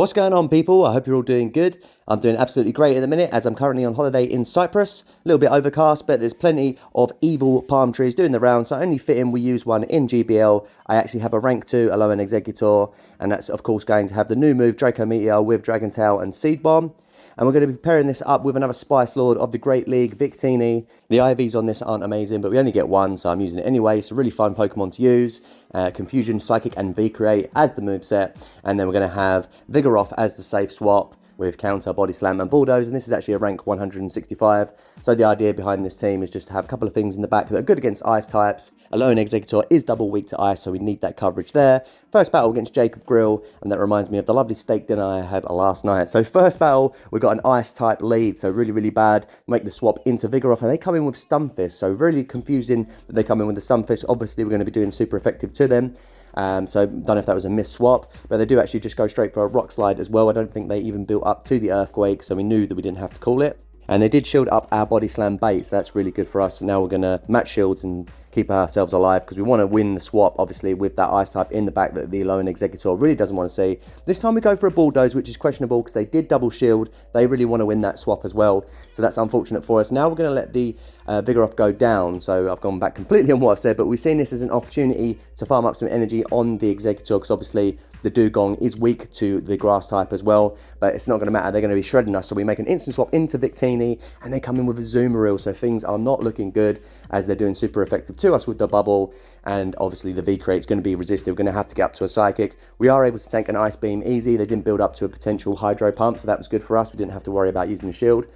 What's going on, people? I hope you're all doing good. I'm doing absolutely great at the minute as I'm currently on holiday in Cyprus. A little bit overcast, but there's plenty of evil palm trees doing the round, so only fitting we use one in GBL. I actually have a rank 2 Alolan Exeggutor, and that's of course going to have the new move Draco Meteor with Dragon Tail and Seed Bomb. And we're going to be pairing this up with another Spice Lord of the Great League, Victini. The IVs on this aren't amazing, but we only get one, so I'm using it anyway. It's a really fun Pokemon to use. Confusion, Psychic, and V-Create as the moveset. And then we're going to have Vigoroth as the safe swap with Counter, Body Slam, and Bulldoze. And this is actually a rank 165. So the idea behind this team is just to have a couple of things in the back that are good against ice types. Alolan Exeggutor is double weak to ice, so we need that coverage there. First battle against Jacob Grill, and that reminds me of the lovely steak dinner I had last night. So first battle, we've got an ice type lead, so really, really bad. Make the swap into Vigoroth, and they come in with Stunfisk, so really confusing that they come in with the Stunfisk. Obviously, we're going to be doing super effective to them. So don't know if that was a miss swap, but they do actually just go straight for a Rock Slide as well. I don't think they even built up to the Earthquake, so we knew that we didn't have to call it. And they did shield up our Body Slam bait, so that's really good for us. So now we're going to match shields and keep ourselves alive because we want to win the swap, obviously, with that ice type in the back that the Alolan Exeggutor really doesn't want to see. This time we go for a Bulldoze, which is questionable because they did double shield. They really want to win that swap as well, so that's unfortunate for us. Now we're going to let the Vigoroth go down, so I've gone back completely on what I've said, but we've seen this as an opportunity to farm up some energy on the Exeggutor because obviously the Dugong is weak to the grass type as well, but it's not going to matter. They're going to be shredding us, so we make an instant swap into Victini, and they come in with a Azumarill, so things are not looking good as they're doing super effective to us with the bubble, and obviously the V-Create is going to be resisted. We're going to have to get up to a Psychic. We are able to tank an Ice Beam easy. They didn't build up to a potential Hydro Pump, so that was good for us. We didn't have to worry about using the shield.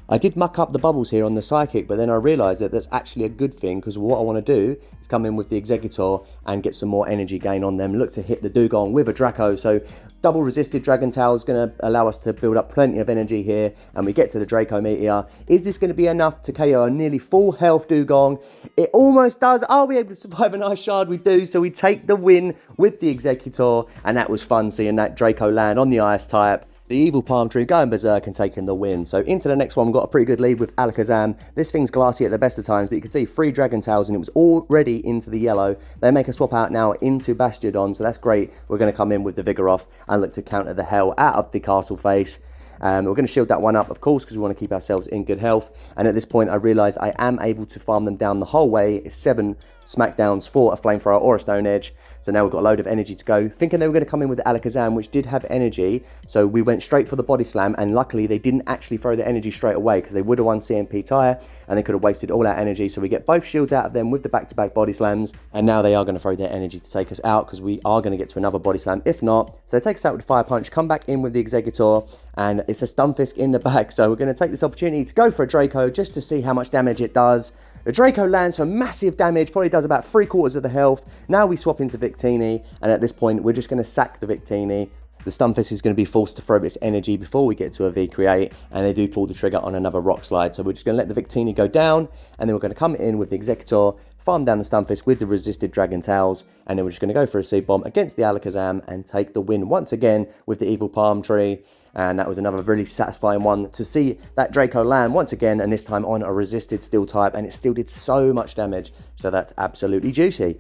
I did muck up the bubbles here on the Psychic, but then I realised that that's actually a good thing because what I want to do is come in with the Exeggutor and get some more energy gain on them. Look to hit the Dugong with a Draco, so double resisted Dragon Tail is going to allow us to build up plenty of energy here, and we get to the Draco Meteor. Is this going to be enough to KO a nearly full health Dugong? It almost does. Are we able to survive an Ice Shard? We do, so we take the win with the Exeggutor, and that was fun seeing that Draco land on the Ice type. The evil palm tree going berserk and taking the win. So into the next one, we've got a pretty good lead with Alakazam. This thing's glassy at the best of times, but you can see 3 Dragon Tails and it was already into the yellow. They make a swap out now into Bastiodon, so that's great. We're going to come in with the Vigoroth and look to counter the hell out of the castle face. We're going to shield that one up, of course, because we want to keep ourselves in good health. And at this point, I realise I am able to farm them down the whole way. It's 7 smackdowns for a Flamethrower or a Stone Edge. So now we've got a load of energy to go. Thinking they were going to come in with the Alakazam, which did have energy. So we went straight for the Body Slam. And luckily, they didn't actually throw the energy straight away because they would have won CMP Tire. And they could have wasted all our energy. So we get both shields out of them with the back-to-back Body Slams. And now they are going to throw their energy to take us out because we are going to get to another Body Slam. If not, so they take us out with Fire Punch, come back in with the Exeggutor. And it's a Stunfisk in the back, so we're going to take this opportunity to go for a Draco just to see how much damage it does. The Draco lands for massive damage, probably does about 3/4 of the health. Now we swap into Victini, and at this point, we're just going to sack the Victini. The Stunfisk is going to be forced to throw its energy before we get to a V-Create, and they do pull the trigger on another Rock Slide. So we're just going to let the Victini go down, and then we're going to come in with the Exeggutor, farm down the Stunfisk with the resisted Dragon Tails, and then we're just going to go for a Seed Bomb against the Alakazam and take the win once again with the Evil Palm Tree. And that was another really satisfying one to see that Draco land once again, and this time on a resisted steel type, and it still did so much damage. So that's absolutely juicy.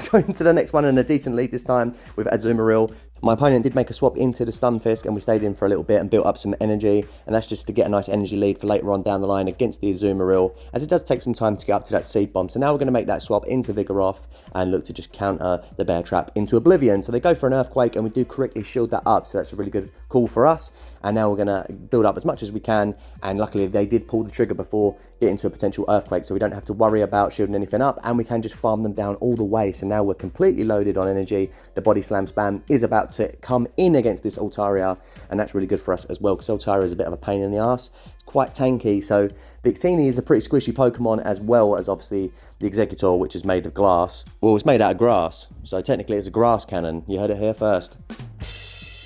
Going to the next one and a decent lead this time with Azumarill. My opponent did make a swap into the Stunfisk, and we stayed in for a little bit and built up some energy, and that's just to get a nice energy lead for later on down the line against the Azumarill, as it does take some time to get up to that Seed Bomb. So now we're going to make that swap into Vigoroth and look to just counter the Bear Trap into Oblivion. So they go for an Earthquake, and we do correctly shield that up, so that's a really good call for us. And now we're going to build up as much as we can, and luckily they did pull the trigger before getting to a potential Earthquake, so we don't have to worry about shielding anything up, and we can just farm them down all the way. So now we're completely loaded on energy. The Body Slam spam is about to come in against this Altaria, and that's really good for us as well, because Altaria is a bit of a pain in the ass. It's quite tanky, so Victini is a pretty squishy Pokemon, as well as obviously the Exeggutor, which is made of glass. Well, it's made out of grass, so technically it's a grass cannon. You heard it here first.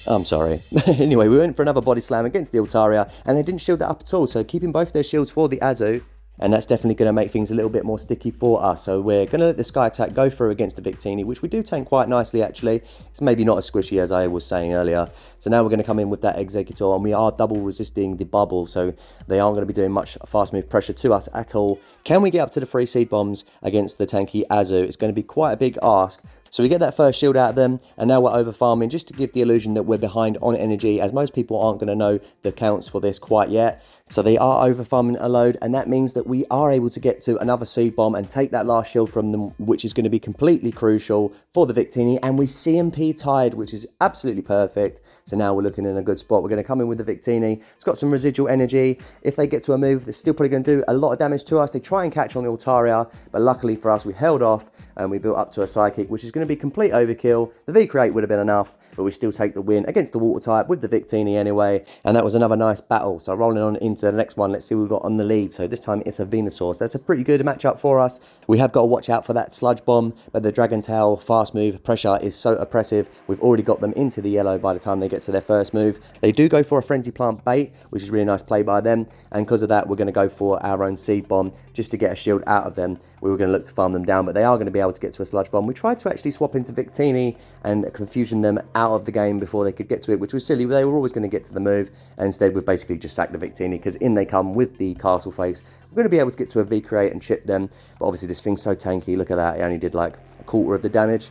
I'm sorry. Anyway, we went for another Body Slam against the Altaria, and they didn't shield that up at all, so keeping both their shields for the Azu, and that's definitely going to make things a little bit more sticky for us. So we're going to let the Sky Attack go through against the Victini, which we do tank quite nicely actually. It's maybe not as squishy as I was saying earlier. So now we're going to come in with that Exeggutor, and we are double resisting the bubble, so they aren't going to be doing much fast move pressure to us at all. Can we get up to the 3 Seed Bombs against the tanky Azu? It's going to be quite a big ask So we get that first shield out of them, and now we're over farming just to give the illusion that we're behind on energy, as most people aren't going to know the counts for this quite yet. So they are over farming a load, and that means that we are able to get to another seed bomb and take that last shield from them, which is going to be completely crucial for the Victini. And we CMP tied, which is absolutely perfect. So now we're looking in a good spot. We're going to come in with the Victini. It's got some residual energy. If they get to a move, they're still probably going to do a lot of damage to us. They try and catch on the Altaria, but luckily for us, we held off and we built up to a Psychic, which is going to be complete overkill. The V-Create would have been enough, but we still take the win against the Water type with the Victini anyway. And that was another nice battle. So rolling on into the next one, let's see what we've got on the lead. So this time it's a Venusaur. So that's a pretty good matchup for us. We have got to watch out for that Sludge Bomb, but the Dragon Tail fast move pressure is so oppressive. We've already got them into the yellow by the time they get to their first move. They do go for a Frenzy Plant bait, which is really nice play by them. And because of that, we're going to go for our own Seed Bomb just to get a shield out of them. We were going to look to farm them down, but they are going to be able to get to a Sludge Bomb. We tried to actually swap into Victini and confusion them out of the game before they could get to it, which was silly. They were always going to get to the move, and instead we basically just sacked the Victini, because in they come with the Castle Face. We're going to be able to get to a V-Create and chip them, but obviously this thing's so tanky. Look at that, it only did like a quarter of the damage.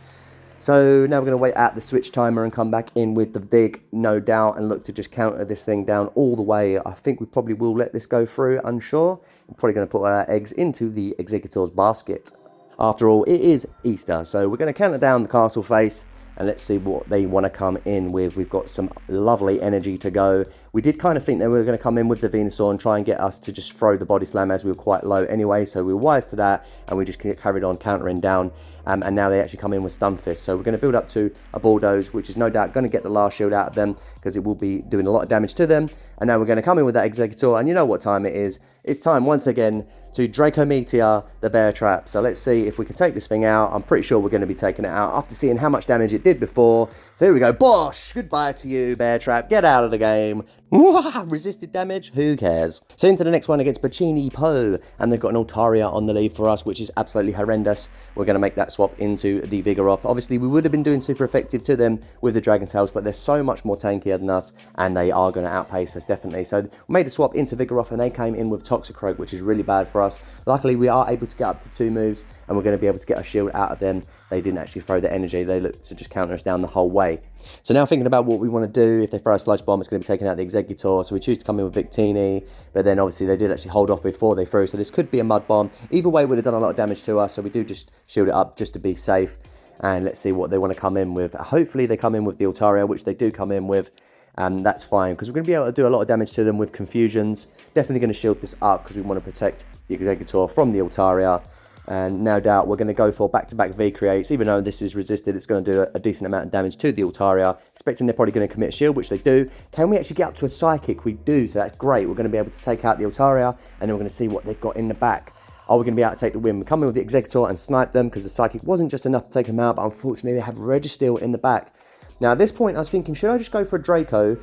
So now we're going to wait out the switch timer and come back in with the Vig, no doubt, and look to just counter this thing down all the way. I think we probably will let this go through, unsure. We're probably going to put our eggs into the Exeggutor's basket. After all, it is Easter, so we're going to counter down the Castle Face, and let's see what they want to come in with. We've got some lovely energy to go. We did kind of think they were going to come in with the Venusaur and try and get us to just throw the Body Slam, as we were quite low anyway, so we were wise to that, and we just carried on countering down, and now they actually come in with Stunfisk. So we're going to build up to a Bulldoze, which is no doubt going to get the last shield out of them, because it will be doing a lot of damage to them. And now we're going to come in with that Exeggutor, and you know what time it is. It's time, once again, to Draco Meteor the Bear Trap. So let's see if we can take this thing out. I'm pretty sure we're going to be taking it out after seeing how much damage it did before. So here we go. Bosh! Goodbye to you, Bear Trap. Get out of the game. Resisted damage? Who cares? So into the next one against Victini Po, and they've got an Altaria on the lead for us, which is absolutely horrendous. We're going to make that swap into the Vigoroth. Obviously, we would have been doing super effective to them with the Dragon Tails, but they're so much more tankier than us, and they are going to outpace us, definitely. So we made a swap into Vigoroth, and they came in with Toxicroak, which is really bad for us. Luckily, we are able to get up to 2 moves, and we're going to be able to get a shield out of them. They didn't actually throw the energy. They looked to just counter us down the whole way. So now thinking about what we want to do. If they throw a Sludge Bomb, it's going to be taking out the Exeggutor. So we choose to come in with Victini. But then obviously they did actually hold off before they threw. So this could be a Mud Bomb. Either way, it would have done a lot of damage to us. So we do just shield it up just to be safe. And let's see what they want to come in with. Hopefully they come in with the Altaria, which they do come in with. And that's fine, because we're going to be able to do a lot of damage to them with confusions. Definitely going to shield this up, because we want to protect the Exeggutor from the Altaria. And no doubt we're going to go for back-to-back V-Creates. Even though this is resisted, it's going to do a decent amount of damage to the Altaria. Expecting they're probably going to commit a shield, which they do. Can we actually get up to a Psychic? We do, so that's great. We're going to be able to take out the Altaria, and then we're going to see what they've got in the back. Are we going to be able to take the win? We're coming with the Exeggutor and snipe them, because the Psychic wasn't just enough to take them out, but unfortunately they have Registeel in the back. Now at this point I was thinking, should I just go for a Draco?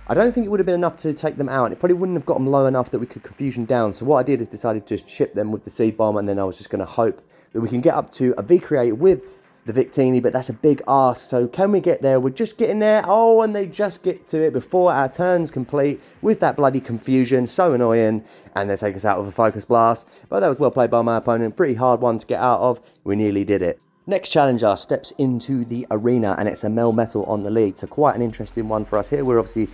I don't think it would have been enough to take them out. It probably wouldn't have got them low enough that we could confusion down. So what I did is decided to chip them with the Seed Bomb, and then I was just going to hope that we can get up to a V-Create with the Victini, but that's a big ask. So can we get there? We're just getting there. Oh, and they just get to it before our turn's complete with that bloody confusion. So annoying. And they take us out with a Focus Blast. But that was well played by my opponent. Pretty hard one to get out of. We nearly did it. Next challenger steps into the arena, and it's a Melmetal on the lead, so quite an interesting one for us here. We're obviously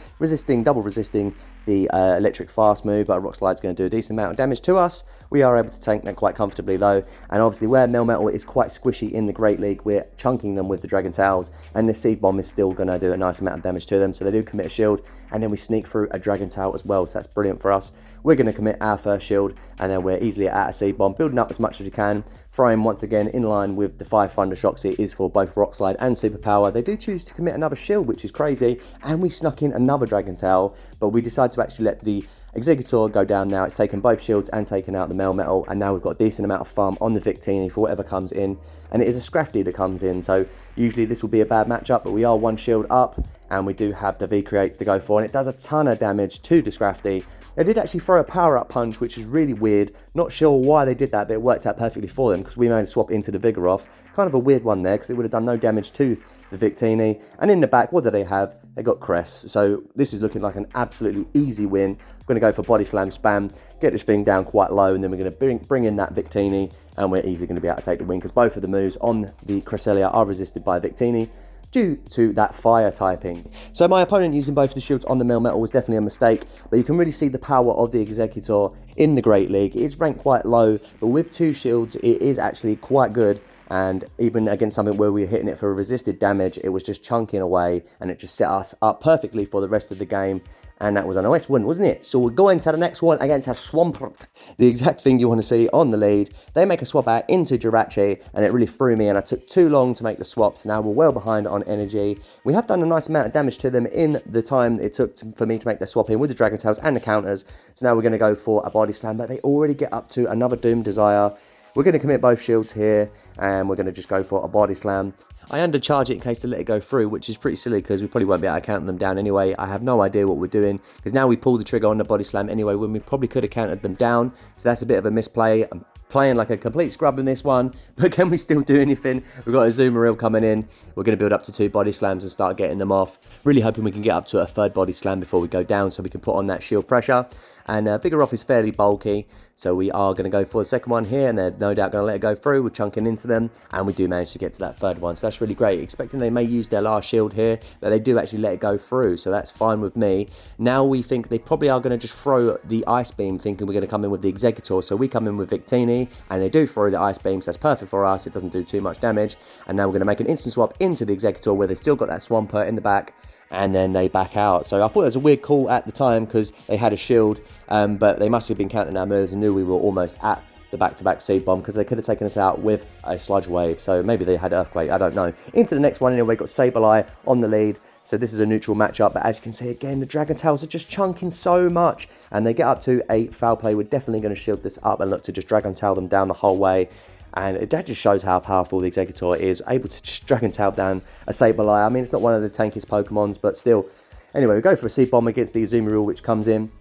double resisting the electric fast move, but a Rock Slide's going to do a decent amount of damage to us. We are able to tank that quite comfortably though, and obviously where Melmetal is quite squishy in the Great League, we're chunking them with the Dragon Tails, and the Seed Bomb is still going to do a nice amount of damage to them, so they do commit a shield, and then we sneak through a Dragon Tail as well, so that's brilliant for us. We're going to commit our first shield, and then we're easily at a Seed Bomb, building up as much as we can, throwing once again in line with the 5 Thunder Shocks it is for both Rock Slide and Superpower. They do choose to commit another shield, which is crazy, and we snuck in another Dragon Tail, but we decided to actually let the Exeggutor go down now. It's taken both shields and taken out the Melmetal, and now we've got a decent amount of farm on the Victini for whatever comes in, and it is a Scrafty that comes in, so usually this will be a bad matchup, but we are 1 shield up, and we do have the V-Creates to go for, and it does a ton of damage to the Scrafty. They did actually throw a power-up punch, which is really weird. Not sure why they did that, but it worked out perfectly for them, because we made a swap into the Vigoroth. Kind of a weird one there, because it would have done no damage to the Victini. And in the back, what do they have? They got Crest. So this is looking like an absolutely easy win. We're going to go for Body Slam spam, get this thing down quite low, and then we're going to bring in that Victini and we're easily going to be able to take the win because both of the moves on the Cresselia are resisted by Victini due to that fire typing. So my opponent using both the shields on the Melmetal was definitely a mistake, but you can really see the power of the Exeggutor in the Great League. It is ranked quite low, but with 2 shields it is actually quite good, and even against something where we were hitting it for resisted damage, it was just chunking away, and it just set us up perfectly for the rest of the game. And that was a nice win, wasn't it? So we're going to the next one against a Swampert. The exact thing you want to see on the lead. They make a swap out into Jirachi, and it really threw me, and I took too long to make the swaps. Now we're well behind on energy. We have done a nice amount of damage to them in the time it took for me to make the swap in with the Dragon Tails and the counters. So now we're going to go for a Body Slam, but they already get up to another Doom Desire. We're going to commit both shields here, and we're going to just go for a Body Slam. I undercharge it in case to let it go through, which is pretty silly because we probably won't be able to count them down anyway. I have no idea what we're doing because now we pull the trigger on the Body Slam anyway when we probably could have counted them down. So that's a bit of a misplay. I'm playing like a complete scrub in this one, but can we still do anything? We've got a Zoomeril coming in. We're going to build up to 2 Body Slams and start getting them off. Really hoping we can get up to a 3rd Body Slam before we go down so we can put on that shield pressure. And Vigoroth is fairly bulky, so we are going to go for the 2nd one here, and they're no doubt going to let it go through. We're chunking into them, and we do manage to get to that 3rd one, so that's really great. Expecting they may use their last shield here, but they do actually let it go through, so that's fine with me. Now we think they probably are going to just throw the Ice Beam, thinking we're going to come in with the Exeggutor, so we come in with Victini, and they do throw the Ice Beam, so that's perfect for us. It doesn't do too much damage, and now we're going to make an instant swap into the Exeggutor, where they've still got that Swampert in the back, and then they back out. So I thought it was a weird call at the time because they had a shield, but they must have been counting our moves and knew we were almost at the back-to-back Seed Bomb because they could have taken us out with a Sludge Wave. So maybe they had Earthquake, I don't know. Into the next one anyway, got Sableye on the lead. So this is a neutral matchup, but as you can see again, the Dragon Tails are just chunking so much, and they get up to a Foul Play. We're definitely going to shield this up and look to just Dragon Tail them down the whole way. And that just shows how powerful the Exeggutor is, able to just Dragon Tail down a Sableye. I mean, it's not one of the tankiest Pokemons, but still. Anyway, we go for a Seed Bomb against the Azumarill, which comes in.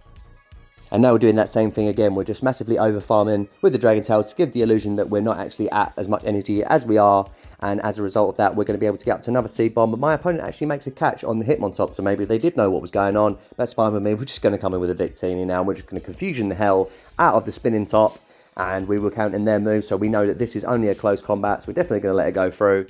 And now we're doing that same thing again. We're just massively over farming with the Dragon Tails to give the illusion that we're not actually at as much energy as we are. And as a result of that, we're going to be able to get up to another Seed Bomb. But my opponent actually makes a catch on the Hitmontop, so maybe they did know what was going on. That's fine with me. We're just going to come in with a Victini now. We're just going to confusion the hell out of the Spinning Top. And we were counting their moves, so we know that this is only a close combat, so we're definitely going to let it go through.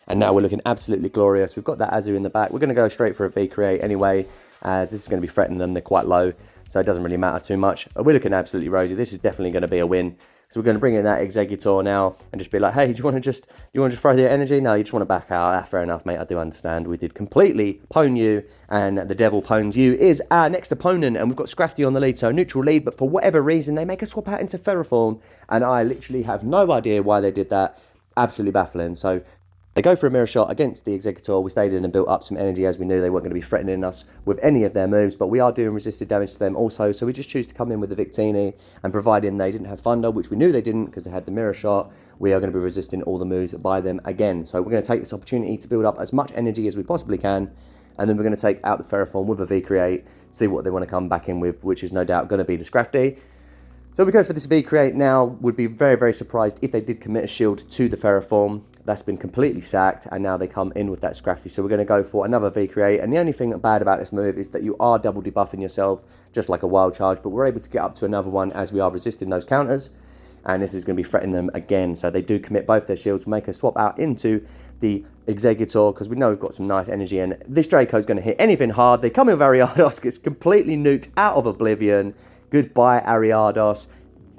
And now we're looking absolutely glorious. We've got that Azu in the back. We're going to go straight for a V-Create anyway, as this is going to be threatening them. They're quite low, so it doesn't really matter too much. We're looking absolutely rosy. This is definitely going to be a win. So we're going to bring in that Exeggutor now and just be like, hey, do you want to just throw the energy? No, you just want to back out. Ah, fair enough, mate. I do understand. We did completely pwn you, and the devil pwns you is our next opponent, and we've got Scrafty on the lead, so neutral lead, but for whatever reason, they make a swap out into Ferrothorn, and I literally have no idea why they did that. Absolutely baffling. So they go for a Mirror Shot against the Exeggutor. We stayed in and built up some energy as we knew they weren't going to be threatening us with any of their moves, but we are doing resisted damage to them also, so we just choose to come in with the Victini, and providing they didn't have Thunder, which we knew they didn't because they had the Mirror Shot, we are going to be resisting all the moves by them again. So we're going to take this opportunity to build up as much energy as we possibly can, and then we're going to take out the Ferrothorn with a V-Create, see what they want to come back in with, which is no doubt going to be the Scrafty. So we go for this V-Create now. Would be very, very surprised if they did commit a shield to the Ferrothorn. That's been completely sacked, and now they come in with that Scrafty. So we're going to go for another V-Create, and the only thing bad about this move is that you are double debuffing yourself, just like a Wild Charge, but we're able to get up to another one as we are resisting those counters, and this is going to be threatening them again. So they do commit both their shields, make a swap out into the Exeggutor, because we know we've got some nice energy, and this Draco's going to hit anything hard. They come in with Ariados, gets completely nuked out of oblivion. Goodbye, Ariados.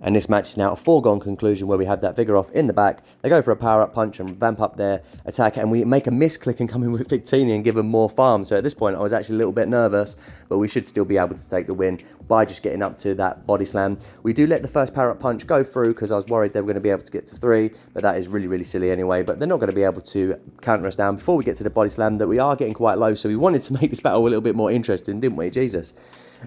And this match is now a foregone conclusion where we have that Vigoroth in the back. They go for a power-up punch and vamp up their attack, and we make a misclick and come in with Victini and give them more farm. So at this point, I was actually a little bit nervous, but we should still be able to take the win by just getting up to that Body Slam. We do let the first power-up punch go through because I was worried they were going to be able to get to 3, but that is really, really silly anyway. But they're not going to be able to counter us down before we get to the Body Slam that we are getting quite low. So we wanted to make this battle a little bit more interesting, didn't we? Jesus.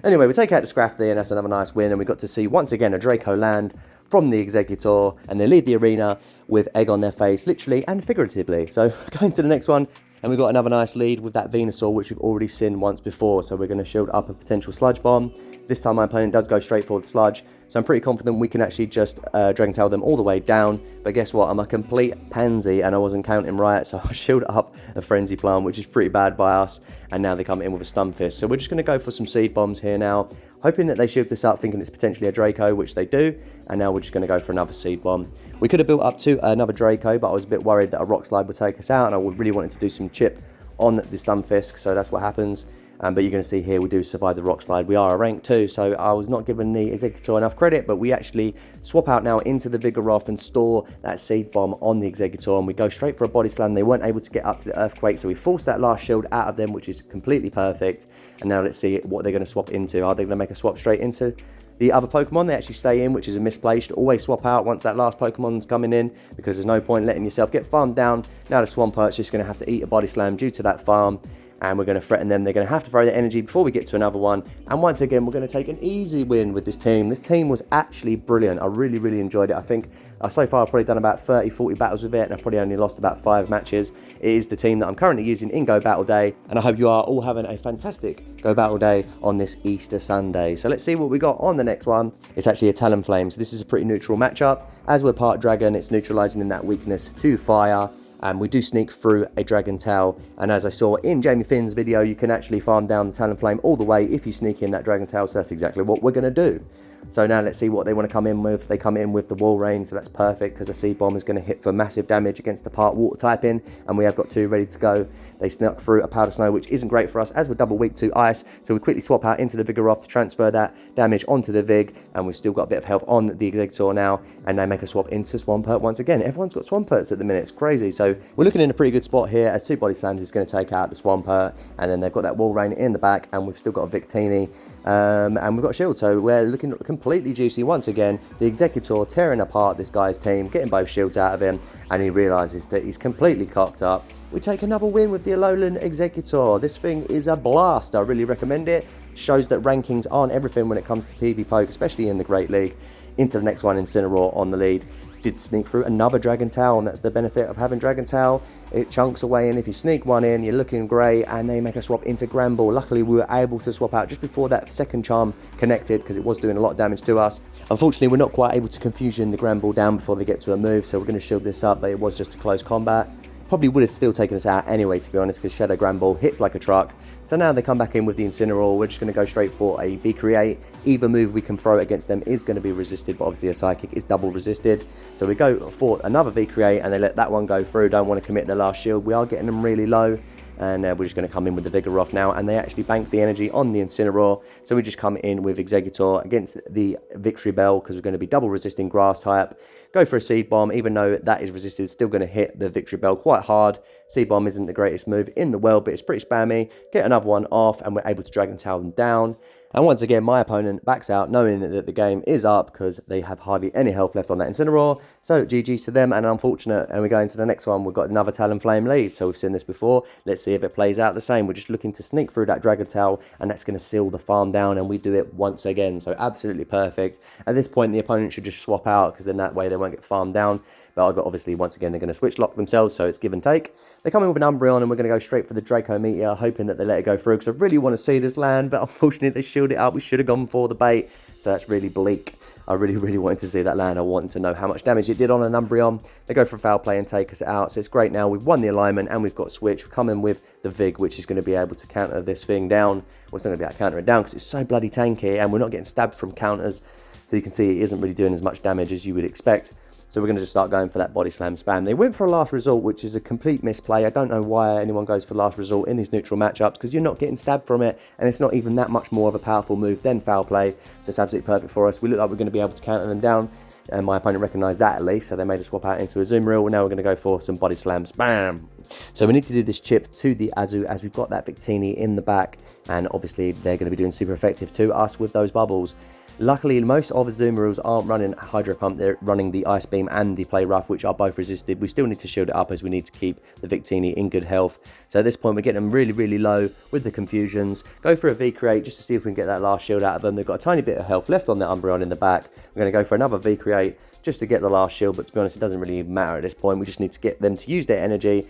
Anyway, we take out the Scrafty, and that's another nice win, and we got to see once again a Draco land from the Exeggutor, and they leave the arena with egg on their face, literally and figuratively. So going to the next one, and we've got another nice lead with that Venusaur, which we've already seen once before. So we're going to shield up a potential Sludge Bomb. This time my opponent does go straight for the Sludge, So I'm pretty confident we can actually just Dragon Tail them all the way down. But guess what? I'm a complete pansy and I wasn't counting right. So I shielded up a Frenzy Plant, which is pretty bad by us. And now they come in with a Stunfisk. So we're just going to go for some Seed Bombs here now. Hoping that they shield this up, thinking it's potentially a Draco, which they do. And now we're just going to go for another Seed Bomb. We could have built up to another Draco, but I was a bit worried that a Rock Slide would take us out. And I really wanted to do some chip on the Stunfisk. So that's what happens. But you're going to see here we do survive the Rock Slide. We are a rank 2, so I was not giving the Exeggutor enough credit, but we actually swap out now into the Vigoroth and store that Seed Bomb on the Exeggutor, and we go straight for a Body Slam. They weren't able to get up to the Earthquake, so we forced that last shield out of them, which is completely perfect. And now let's see what they're going to swap into. Are they going to make a swap straight into the other Pokemon? They actually stay in, which is a misplaced. Always swap out once that last Pokemon's coming in, because there's no point letting yourself get farmed down. Now the Swampert's just going to have to eat a Body Slam due to that farm. And we're going to threaten them. They're going to have to throw their energy before we get to another one. And once again, we're going to take an easy win with this team. This team was actually brilliant. I really, really enjoyed it. I think so far I've probably done about 30, 40 battles with it, and I've probably only lost about 5 matches. It is the team that I'm currently using in Go Battle Day, and I hope you are all having a fantastic Go Battle Day on this Easter Sunday. So let's see what we got on the next one. It's actually a Talonflame, so this is a pretty neutral matchup. As we're part Dragon, it's neutralizing in that weakness to fire. And we do sneak through a Dragon Tail, and as I saw in Jamie Finn's video, you can actually farm down the Talonflame all the way if you sneak in that Dragon Tail, so that's exactly what we're going to do. So now let's see what they want to come in with. They come in with the Wall Rain, so that's perfect because the Seed Bomb is going to hit for massive damage against the part Water typing, and we have got 2 ready to go. They snuck through a Powder Snow, which isn't great for us as we're double weak to Ice, so we quickly swap out into the Vigoroth to transfer that damage onto the Vig, and we've still got a bit of health on the Exeggutor now, and they make a swap into Swampert once again. Everyone's got Swamperts at the minute, it's crazy. So we're looking in a pretty good spot here as 2 Body Slams is going to take out the Swampert, and then they've got that Wall Rain in the back, and we've still got a Victini, and we've got a Shield, so we're looking completely juicy once again. The Exeggutor tearing apart this guy's team, getting both shields out of him, and he realizes that he's completely cocked up. We take another win with the Alolan Exeggutor. This thing is a blast. I really recommend it. Shows that rankings aren't everything when it comes to PB Poke, especially in the Great League. Into the next one, Incineroar on the lead. Did sneak through another Dragon Tail, and that's the benefit of having Dragon Tail. It chunks away, and if you sneak one in, you're looking great, and they make a swap into Granbull. Luckily, we were able to swap out just before that second charm connected, because it was doing a lot of damage to us. Unfortunately, we're not quite able to confusion the Granbull down before they get to a move, so we're going to shield this up, but it was just a close combat. Probably would have still taken us out anyway, to be honest, because Shadow Granbull hits like a truck. So now they come back in with the Incineroar. We're just going to go straight for a V-Create. Either move we can throw against them is going to be resisted, but obviously a Psychic is double resisted. So we go for another V-Create, and they let that one go through. Don't want to commit the last shield. We are getting them really low. And we're just going to come in with the Vigoroth now, and they actually bank the energy on the Incineroar. So we just come in with Exeggutor against the Victory Bell, because we're going to be double resisting Grass type. Go for a Seed Bomb, even though that is resisted, still going to hit the Victory Bell quite hard. Seed Bomb isn't the greatest move in the world, but it's pretty spammy. Get another one off, and we're able to Dragon Tail them down. And once again, my opponent backs out, knowing that the game is up, because they have hardly any health left on that Incineroar. So GG's to them, and unfortunate. And we go into the next one. We've got another Talonflame lead, so we've seen this before. Let's see if it plays out the same. We're just looking to sneak through that Dragon Tail, and that's going to seal the farm down, and we do it once again. So absolutely perfect. At this point, the opponent should just swap out, because then that way they won't get farmed down. But I've got, obviously, once again, they're going to switch lock themselves, so it's give and take. They come in with an Umbreon, and we're going to go straight for the Draco Meteor, hoping that they let it go through, because I really want to see this land, but unfortunately, they shield it up. We should have gone for the bait, so that's really bleak. I really, really wanted to see that land. I wanted to know how much damage it did on an Umbreon. They go for foul play and take us out, so it's great now. We've won the alignment, and we've got switch. We come in with the Vig, which is going to be able to counter this thing down. Well, it's not going to be able to counter it down, because it's so bloody tanky, and we're not getting stabbed from counters, so you can see it isn't really doing as much damage as you would expect. So we're going to just start going for that Body Slam spam. They went for a last result, which is a complete misplay. I don't know why anyone goes for last result in these neutral matchups, because you're not getting stabbed from it, and it's not even that much more of a powerful move than foul play. So it's absolutely perfect for us. We look like we're going to be able to counter them down, and my opponent recognised that at least, so they made a swap out into a Zoom Reel. Now we're going to go for some Body Slam spam. So we need to do this chip to the Azu, as we've got that Victini in the back, and obviously they're going to be doing super effective to us with those bubbles. Luckily, most of the Zoomaroos aren't running Hydro Pump. They're running the Ice Beam and the Play Rough, which are both resisted. We still need to shield it up, as we need to keep the Victini in good health. So at this point, we're getting them really, really low with the confusions. Go for a V-Create just to see if we can get that last shield out of them. They've got a tiny bit of health left on that Umbreon in the back. We're going to go for another V-Create just to get the last shield, but to be honest, it doesn't really matter at this point. We just need to get them to use their energy.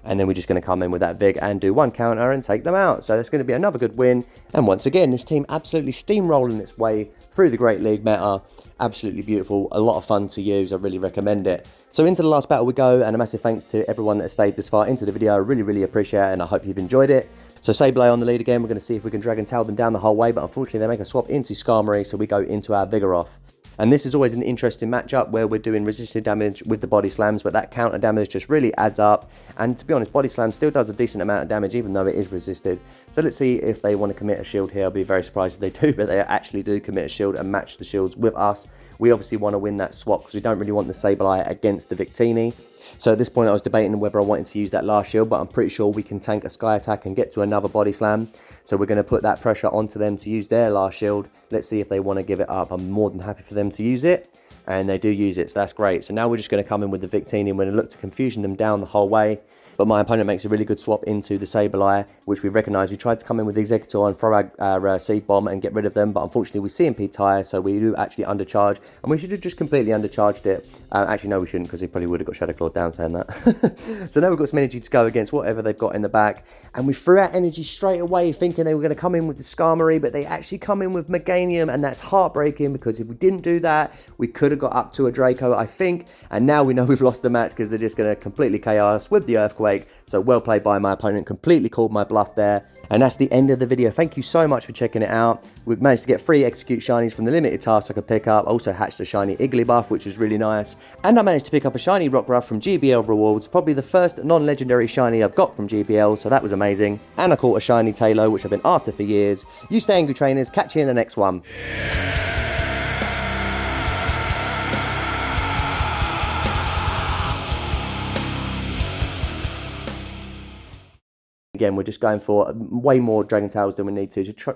And then we're just going to come in with that Vig and do one counter and take them out. So that's going to be another good win. And once again, this team absolutely steamrolling its way through the Great League meta. Absolutely beautiful, a lot of fun to use. I really recommend it. So into the last battle we go, and a massive thanks to everyone that has stayed this far into the video. I really appreciate it, and I hope you've enjoyed it. So Sableye on the lead again. We're going to see if we can Dragon Tail them down the whole way, but unfortunately they make a swap into Skarmory, so we go into our Vigoroth. And this is always an interesting matchup where we're doing resisted damage with the body slams, but that counter damage just really adds up. And to be honest, body slam still does a decent amount of damage, even though it is resisted. So let's see if they want to commit a shield here. I'll be very surprised if they do, but they actually do commit a shield and match the shields with us. We obviously want to win that swap because we don't really want the Sableye against the Victini. So at this point I was debating whether I wanted to use that last shield, but I'm pretty sure we can tank a Sky Attack and get to another body slam. So we're going to put that pressure onto them to use their last shield. Let's see if they want to give it up. I'm more than happy for them to use it. And they do use it, so that's great. So now we're just going to come in with the Victini and we're going to look to confusion them down the whole way. But my opponent makes a really good swap into the Sableye, which we recognise. We tried to come in with the Exeggutor and throw our Seed Bomb and get rid of them, but unfortunately we CMP tire, so we do actually undercharge. And we should have just completely undercharged it. Actually, no, we shouldn't, because he probably would have got Shadow Claw down saying that. So now we've got some energy to go against whatever they've got in the back. And we threw out energy straight away, thinking they were going to come in with the Skarmory, but they actually come in with Meganium, and that's heartbreaking, because if we didn't do that, we could have got up to a Draco, I think. And now we know we've lost the match, because they're just going to completely chaos with the Earthquake. So well played by my opponent, completely called my bluff there. And that's the end of the video. Thank you so much for checking it out. We've managed to get 3 Execute Shinies from the limited task I could pick up. Also hatched a shiny Igglybuff, which was really nice. And I managed to pick up a shiny Rockruff from GBL Rewards, probably the first non-legendary shiny I've got from GBL, so that was amazing. And I caught a shiny Tailo, which I've been after for years. You stay angry, trainers. Catch you in the next one. Again, we're just going for way more Dragon Tails than we need to try.